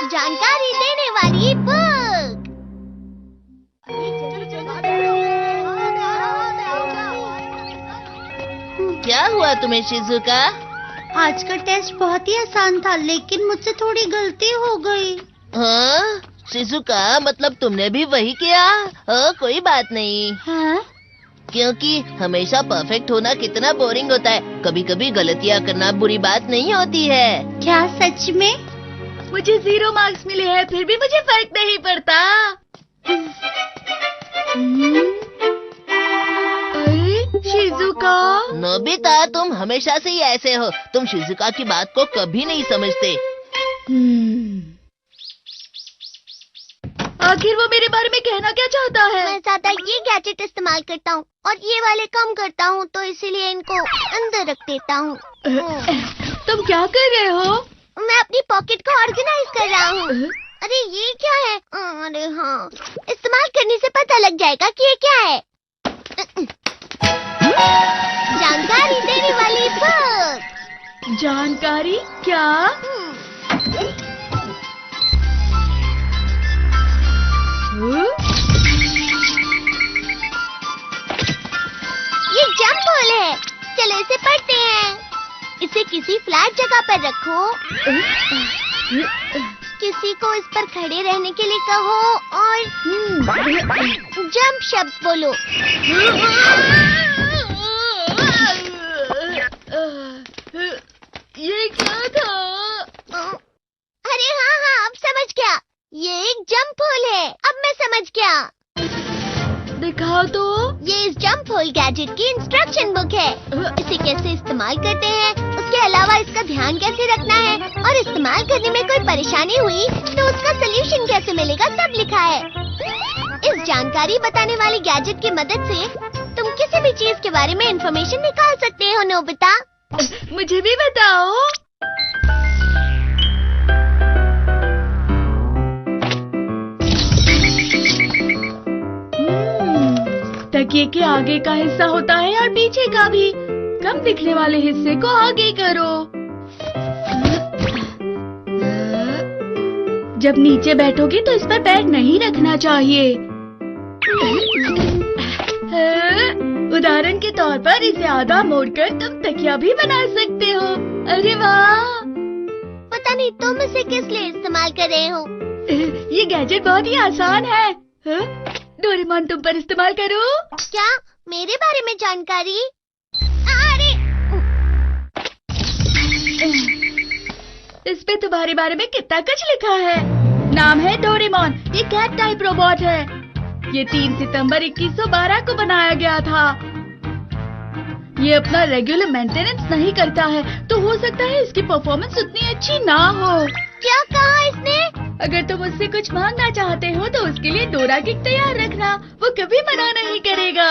जानकारी देने वाली बुक। क्या हुआ तुम्हें शिजुका? आज का टेस्ट बहुत ही आसान था, लेकिन मुझसे थोड़ी गलती हो गई। हाँ शिजुका, मतलब तुमने भी वही किया? कोई बात नहीं। हाँ? क्योंकि हमेशा परफेक्ट होना कितना बोरिंग होता है। कभी कभी गलतियाँ करना बुरी बात नहीं होती है। क्या सच में? मुझे 0 मार्क्स मिले हैं, फिर भी मुझे फर्क नहीं पड़ता। अरे शिजुका। नोबिता, तुम हमेशा से ही ऐसे हो। तुम शिजुका की बात को कभी नहीं समझते। आखिर वो मेरे बारे में कहना क्या चाहता है? मैं ज्यादा ये गैजेट इस्तेमाल करता हूँ और ये वाले कम करता हूँ, तो इसीलिए इनको अंदर रख देता हूँ। तुम क्या कर रहे हो? मैं अपनी पॉकेट को ऑर्गेनाइज कर रहा हूँ। अरे ये क्या है? अरे हाँ, इस्तेमाल करने से पता लग जाएगा कि ये क्या है। जानकारी देने वाली बुक। जानकारी क्या? ये जंप होल है। चलो इसे पढ़ते हैं। इसे किसी फ्लैट जगह पर रखो। किसी को इस पर खड़े रहने के लिए कहो और जंप शब्द बोलो। ये क्या था? अरे हाँ हाँ, अब समझ गया। ये एक जंप होल है। अब मैं समझ गया। दिखाओ तो। ये इस जंप होल गैजेट की इंस्ट्रक्शन बुक है। इसे कैसे इस्तेमाल करते हैं, उसके अलावा इसका ध्यान कैसे रखना है और इस्तेमाल करने में कोई परेशानी हुई तो उसका सलूशन कैसे मिलेगा, सब लिखा है। इस जानकारी बताने वाली गैजेट की मदद से तुम किसी भी चीज के बारे में इंफॉर्मेशन निकाल सकते हो। नोबिता, मुझे भी बताओ। तकिए के आगे का हिस्सा होता है और पीछे का भी। कम दिखने वाले हिस्से को आगे करो। जब नीचे बैठोगे तो इस पर पैर नहीं रखना चाहिए। उदाहरण के तौर पर इसे आधा मोड़कर तुम तकिया भी बना सकते हो। अरे वाह! पता नहीं तुम इसे किस लिए इस्तेमाल कर रहे हो। ये गैजेट बहुत ही आसान है। डोरेमोन, तुम पर इस्तेमाल करो। क्या? मेरे बारे में जानकारी? अरे इस पे तुम्हारे बारे में कितना कुछ लिखा है। नाम है डोरेमोन। ये कैट टाइप रोबोट है। ये 3 सितंबर 2112 को बनाया गया था। ये अपना रेगुलर मेंटेनेंस नहीं करता है, तो हो सकता है इसकी परफॉर्मेंस उतनी अच्छी ना हो। क्या कहा इसने? अगर तुम उससे कुछ मांगना चाहते हो तो उसके लिए डोरा किक तैयार रखना। वो कभी मना नहीं करेगा।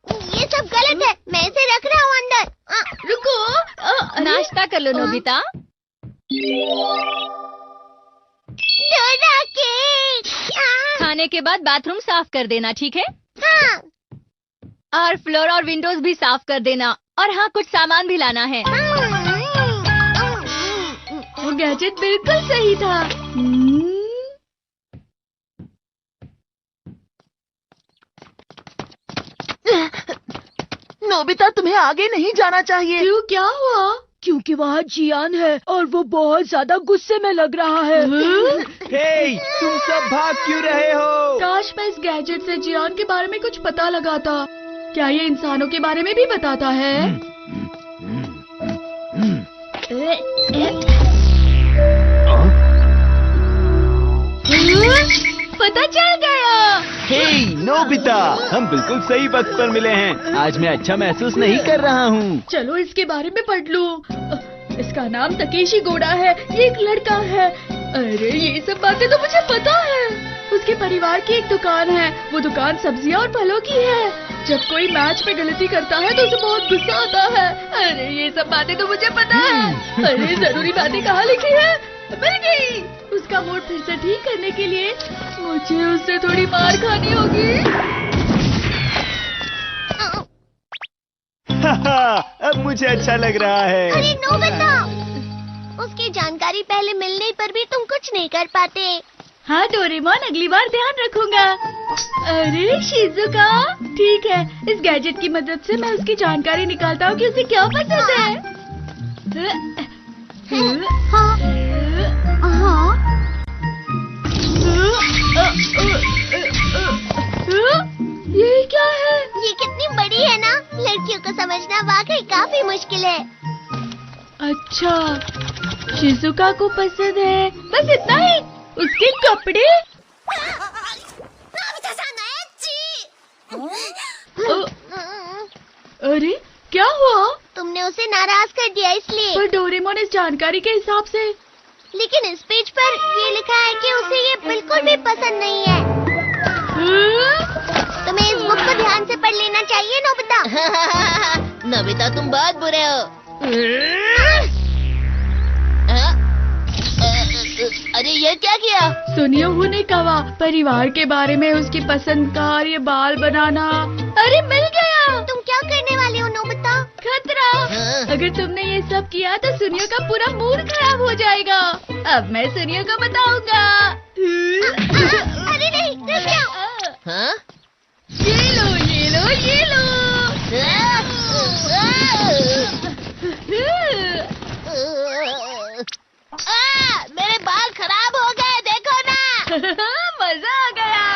ये सब गलत है। मैं इसे रख रहा हूँ अंदर। रुको, नाश्ता कर लो नोबिता। Dora cake. खाने के बाद बाथरूम साफ कर देना, ठीक है? हाँ। और फ्लोर और विंडोज भी साफ कर देना। और हाँ, कुछ सामान भी लाना है। वो गैजेट बिल्कुल सही था। नोबिता, तुम्हें आगे नहीं जाना चाहिए। क्यों, क्या हुआ? क्योंकि वहाँ जियान है और वो बहुत ज्यादा गुस्से में लग रहा है। हे, तुम सब भाग क्यों रहे हो? काश मैं इस गैजेट से जियान के बारे में कुछ पता लगाता। क्या ये इंसानों के बारे में भी बताता है? पता चल गया। हे नोबिता, हम बिल्कुल सही वक्त पर मिले हैं। आज मैं अच्छा महसूस नहीं कर रहा हूँ। चलो इसके बारे में पढ़ लूं। इसका नाम तकेशी गोडा है। ये एक लड़का है। अरे ये सब बातें तो मुझे पता है। उसके परिवार की एक दुकान है। वो दुकान सब्जियां और फलों की है। जब कोई मैच में गलती करता है तो उसे बहुत गुस्सा आता है। अरे ये सब बातें तो मुझे पता है। अरे जरूरी बातें कहाँ लिखी है? मिल गई। उसका मूड फिर से ठीक करने के लिए मुझे उससे थोड़ी मार खानी होगी। अब मुझे अच्छा लग रहा है। अरे नोबिता, उसकी जानकारी पहले मिलने पर भी तुम कुछ नहीं कर पाते। हाँ डोरेमोन, अगली बार ध्यान रखूंगा। अरे शिजुका, ठीक है, इस गैजेट की मदद से मैं उसकी जानकारी निकालता हूँ कि उसे क्या पसंद है। हाँ, हाँ। ये क्या है? ये कितनी बड़ी है ना, लड़कियों को समझना वाकई काफी मुश्किल है। अच्छा, शिजुका को पसंद है, बस इतना ही। उसके कपड़े? अरे क्या हुआ? तुमने उसे नाराज कर दिया इसलिए। पर डोरेमोन इस जानकारी के हिसाब से। लेकिन इस पेज पर ये लिखा है कि उसे ये बिल्कुल भी पसंद नहीं है। तुम्हें इस बुक को ध्यान से पढ़ लेना चाहिए नोबिता। नोबिता तुम बहुत बुरे हो। अरे ये क्या किया? सुनियो ने कहा परिवार के बारे में उसकी पसंद का और ये बाल बनाना। अरे मिल गया। तुम क्या करने वाले हो नोबिता? खतरा। अगर तुमने ये सब किया तो सुनियो का पूरा मूड खराब हो जाएगा। अब मैं सुनियो को बताऊंगा। अरे नहीं, रुक जाओ। हाँ? ये लो, ये लो, ये लो। मेरे बाल खराब हो गए, देखो ना। मजा आ गया।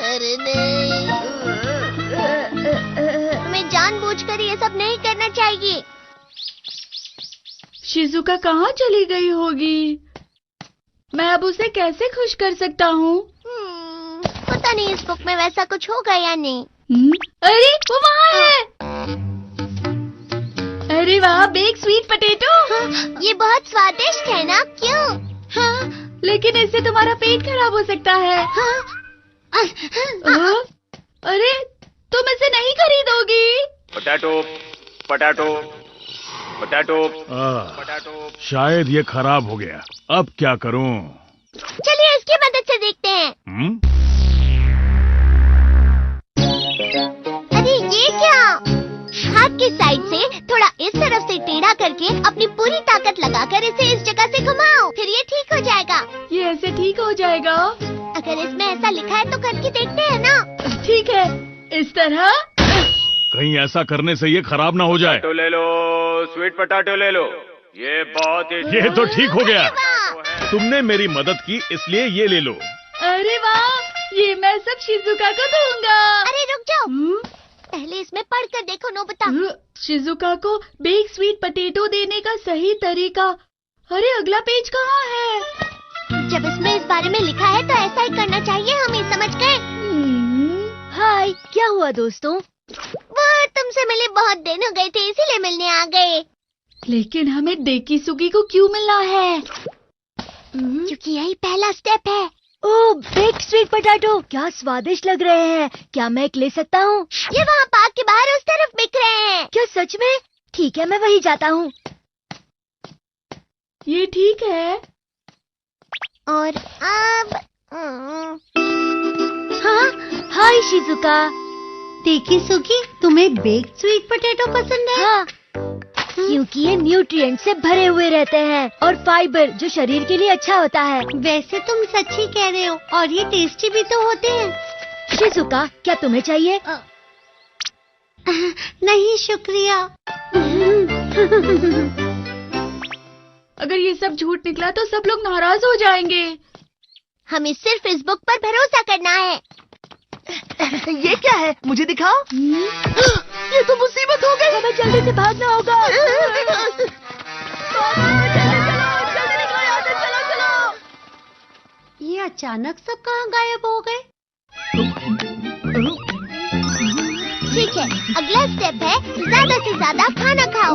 अरे नहीं। तुम्हें जानबूझकर ये सब नहीं करना चाहिए। शिजुका कहाँ चली गई होगी? मैं अब उसे कैसे खुश कर सकता हूँ? पता नहीं इस बुक में वैसा कुछ होगा या नहीं। अरे वो वहाँ है। अरे वाह, बेक स्वीट पोटैटो। हाँ, ये बहुत स्वादिष्ट है ना, क्यों? हाँ, लेकिन इससे तुम्हारा पेट खराब हो सकता है। हाँ, अरे तुम इसे नहीं खरीदोगी? Potato, potato, potato, potato. शायद ये खराब हो गया। अब क्या करूं? चलिए इसकी मदद से देखते हैं। अरे ये क्या? हाथ की साइड से थोड़ा इस तरफ से टेढ़ा करके अपनी पूरी ताकत लगाकर इसे इस जगह से घुमाओ, फिर ये ठीक हो जाएगा। ये ऐसे ठीक हो जाएगा? अगर इसमें ऐसा लिखा है तो करके देखते हैं ना। ठीक है, इस तरह। कहीं ऐसा करने से ये खराब ना हो जाए। तो ले लो, स्वीट पोटैटो ले लो। ये बहुत ही। ये तो ठीक हो गया। तुमने मेरी मदद की इसलिए ये ले लो। अरे वाह, ये मैं सब शिजुका को दूंगा। अरे रुक जाओ, पहले इसमें पढ़कर देखो नोबिता। शिजुका को बेक स्वीट पोटैटो देने का सही तरीका। अरे अगला पेज कहाँ है? जब इसमें इस बारे में लिखा है तो ऐसा ही करना चाहिए, हमें समझ गए। हाय, क्या हुआ दोस्तों? वो तुमसे मिले बहुत दिन हो गए थे, इसीलिए मिलने आ गए। लेकिन हमें डेकिसुगी को क्यों मिलना है? क्योंकि यही पहला स्टेप है। ओह, बेक स्वीट पोटैटो, क्या स्वादिष्ट लग रहे हैं। क्या मैं एक ले सकता हूँ? ये वहाँ पार्क के बाहर उस तरफ बिक रहे हैं। क्या सच में? ठीक है, मैं वहीं जाता हूँ। ये ठीक है। और अब हाँ, हाय शिजुका। डेकिसुगी, तुम्हें बेक स्वीट पोटैटो पसंद है? हाँ, क्योंकि ये न्यूट्रिएंट से भरे हुए रहते हैं और फाइबर जो शरीर के लिए अच्छा होता है। वैसे तुम सच ही कह रहे हो, और ये टेस्टी भी तो होते हैं। शिजुका, क्या तुम्हें चाहिए? नहीं शुक्रिया। अगर ये सब झूठ निकला तो सब लोग नाराज हो जाएंगे। हमें सिर्फ इस बुक पर भरोसा करना है। ये क्या है? मुझे दिखाओ। ये तो मुसीबत हो गई। हमें जल्दी से भागना होगा। ये अचानक सब कहाँ गायब हो गए? ठीक है, अगला स्टेप है ज्यादा से ज्यादा खाना खाओ।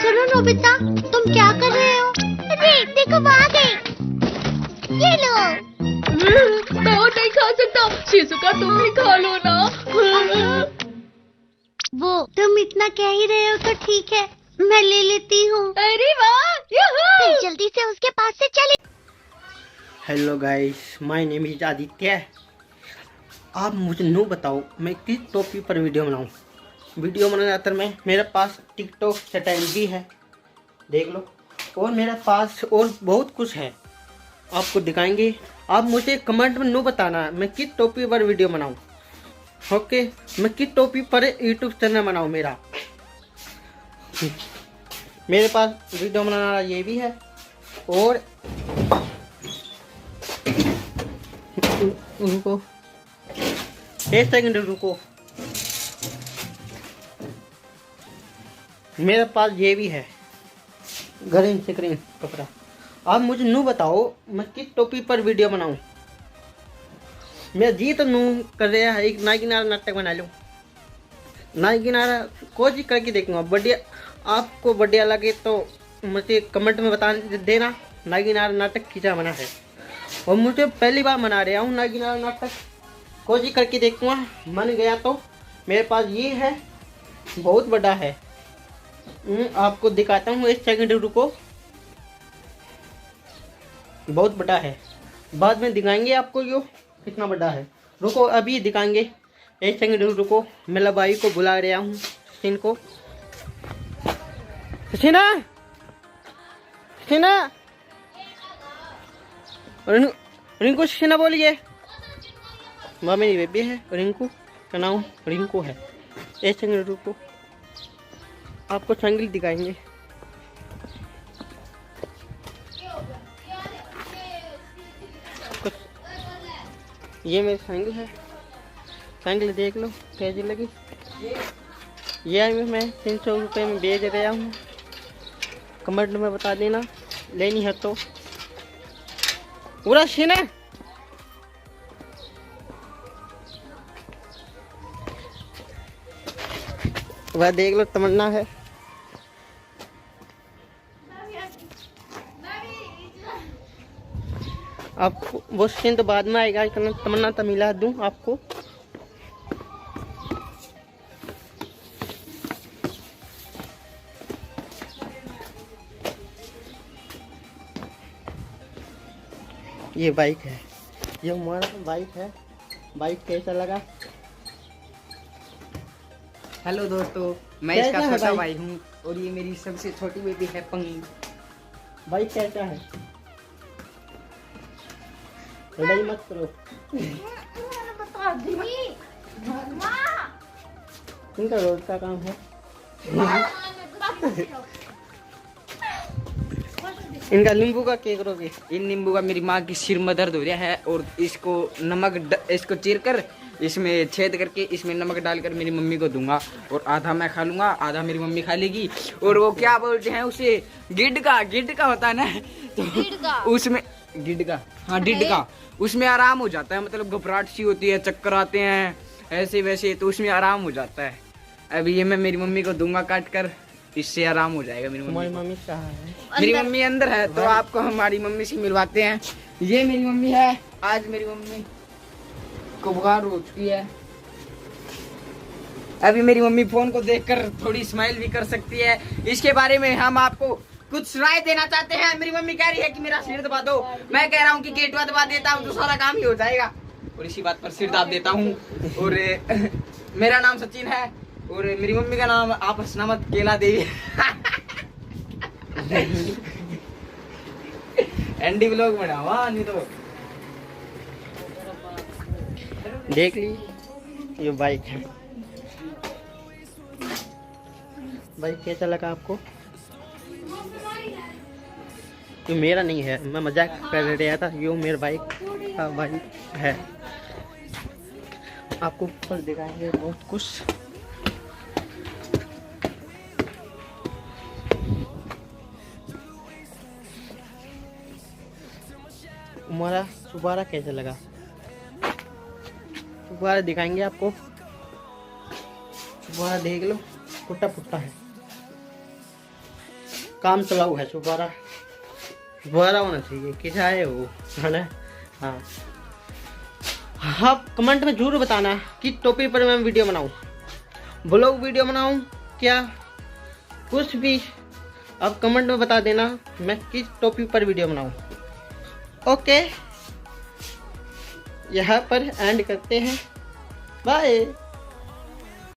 सुनो नोबिता, तुम क्या कर रहे हो? अरे देखो वो आ गई। ये लो। मैं और नहीं खा सकता। शिजुका तुम भी खा लो ना। वो तुम इतना कह ही रहे हो तो ठीक है, मैं ले लेती हूँ। अरे वाह, फिर जल्दी से उसके पास से चले। Hello guys, my name is Aditya. आप मुझे नो बताओ मैं किस टॉपिक पर वीडियो बनाऊं। वीडियो बनाने आता मैं, मेरे पास टिकटॉक चैनल भी है, देख लो, और मेरे पास और बहुत कुछ है, आपको दिखाएंगे। आप मुझे कमेंट में नो बताना मैं किस टॉपिक पर वीडियो बनाऊं। ओके, मैं किस टॉपिक पर यूट्यूब चैनल बनाऊं मेरा। मेरे पास वीडियो बनाना ये भी है, और रुको 1 सेकंड रुको, मेरे पास ये भी है ग्रीन स्क्रीन कपड़ा। आप मुझे नू बताओ मैं किस टॉपिक पर वीडियो बनाऊं। मेरा जी तो नू कर रहा है एक नाई किनारा नाटक बना लो, नाई किनारा कोशिश करके देखूंगा। बढ़िया, आपको बढ़िया लगे तो मुझे कमेंट में बता देना नाई किनारा नाटक खींचा बना है। और मुझे पहली बार बना रहा हूँ नाई किनारा नाटक, कोशिश करके देखूंगा, मन गया तो। मेरे पास ये है, बहुत बड़ा है, आपको दिखाता हूँ 1 सेकंड रुको, बहुत बड़ा है, बाद में दिखाएंगे आपको यो कितना बड़ा है। रुको अभी दिखाएंगे, 1 सेकंड रुको, मैं भाई को बुला रहा हूँ, सचिन को। सचिना, सचिना, रिंकू सचिना बोलिए। मेरी बेबी है रिंकू, का नाम रिंकू है। 1 सेकंड रुको, आपको संगील दिखाएंगे। ये मेरी साइकिल है, साइकिल देख लो कैसी लगी। ये मैं 300 रुपये में बेच रहा हूँ, कमेंट में बता देना लेनी है तो। पूरा सीन है, वह देख लो, तमन्ना है। आपको वो सीन तो बाद में आएगा, तमन्ना तो मिला दूं आपको। ये बाइक है, ये हमारा बाइक है। बाइक कैसा लगा? हेलो दोस्तों, मैं इसका छोटा भाई हूँ और ये मेरी सबसे छोटी बेबी है पंगी। बाइक कैसा है? लड़ाई मत करो, इनका रोज का काम है। इनका नींबू का क्या करोगे? इन नींबू का मेरी माँ की सिर में दर्द हो रहा है और इसको इसको चीर कर इसमें छेद करके इसमें नमक डालकर मेरी मम्मी को दूंगा और आधा मैं खा लूंगा, आधा मेरी मम्मी खा लेगी। और वो क्या बोलते हैं उसे, गिड का होता है ना, तो उसमें गिड का उसमें आराम हो जाता है, मतलब घबराहट सी होती है, चक्कर आते हैं ऐसे वैसे, तो उसमें आराम हो जाता है। अभी ये मैं मेरी मम्मी को दूंगा काट कर, इससे आराम हो जाएगा। मेरी मम्मी कहाँ है? मेरी मम्मी अंदर है, तो आपको हमारी मम्मी से मिलवाते हैं। ये मेरी मम्मी है, आज मेरी मम्मी को बुखार हो चुकी है। अभी मेरी मम्मी फोन को देखकर थोड़ी स्माइल भी कर सकती है। इसके बारे में हम आपको कुछ राय देना चाहते हैं। मेरी मम्मी कह रही है कि मेरा सिर दबा दो, मैं कह रहा हूँ कि गेटवा दबा देता हूँ तो सारा काम ही हो जाएगा, और इसी बात पर सिर दाब देता हूँ। और मेरा नाम सचिन है और मेरी मम्मी का नाम आप हंसना मत, केला देवी। एंडी व्लॉग बनावा नहीं तो। देख ली, ये बाइक है। बाइक कैसा लगा आपको? ये मेरा नहीं है, मैं मजाक कर रहा था। ये मेरा बाइक का बाइक है, आपको ऊपर दिखाएंगे बहुत कुछ। हमारा सुबारा कैसा लगा, सुबारा दिखाएंगे आपको। सुबारा देख लो, फुटा फुटा है, काम चलाऊ है सुबारा। सुबारा होना चाहिए, किसा है वो, है ना? हाँ, आप कमेंट में जरूर बताना कि टॉपिक पर मैं वीडियो बनाऊं, ब्लॉग वीडियो बनाऊं क्या, कुछ भी आप कमेंट में बता देना मैं किस टॉपिक पर वीडियो बनाऊं। ओके, यहाँ पर एंड करते हैं। बाय।